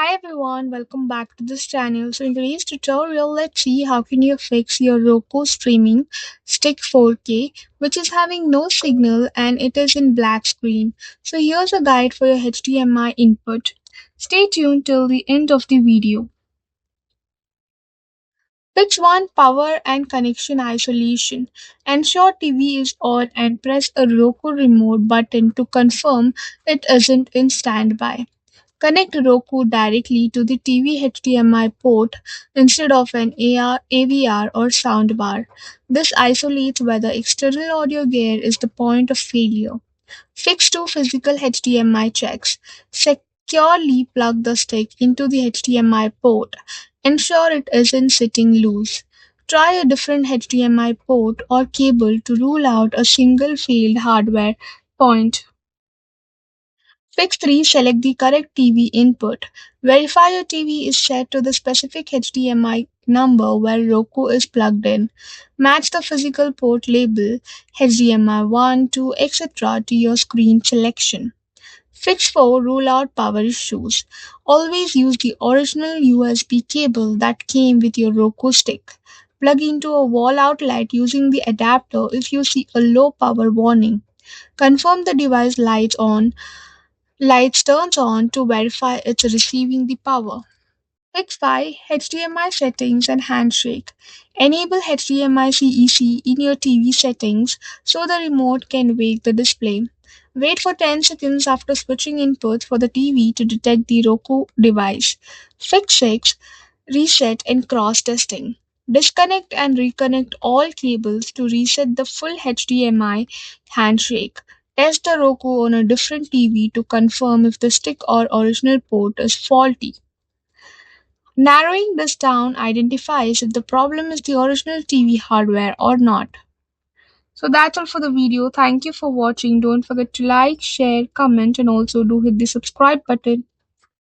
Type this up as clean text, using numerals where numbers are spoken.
Hi everyone, welcome back to this channel. So in today's tutorial, let's see how can you fix your Roku Streaming Stick 4K, which is having no signal and it is in black screen. So here's a guide for your HDMI input. Stay tuned till the end of the video. Fix one power and connection isolation. Ensure TV is on and press a Roku remote button to confirm it isn't in standby. Connect Roku directly to the TV HDMI port instead of an AVR or soundbar. This isolates whether external audio gear is the point of failure. Fix two physical HDMI checks. Securely plug the stick into the HDMI port. Ensure it isn't sitting loose. Try a different HDMI port or cable to rule out a single failed hardware point. Fix 3. Select the correct TV input. Verify your TV is set to the specific HDMI number where Roku is plugged in. Match the physical port label HDMI 1, 2, etc. to your screen selection. Fix 4. Rule out power issues. Always use the original USB cable that came with your Roku stick. Plug into a wall outlet using the adapter if you see a low power warning. Confirm the device lights turns on to verify it's receiving the power. Fix 5. HDMI settings and handshake. Enable HDMI CEC in your TV settings so the remote can wake the display. Wait for 10 seconds after switching inputs for the TV to detect the Roku device. Fix 6. Reset and cross testing. Disconnect and reconnect all cables to reset the full HDMI handshake. Test the Roku on a different TV to confirm if the stick or original port is faulty. Narrowing this down identifies if the problem is the original TV hardware or not. So that's all for the video. Thank you for watching. Don't forget to like, share, comment, and also do hit the subscribe button.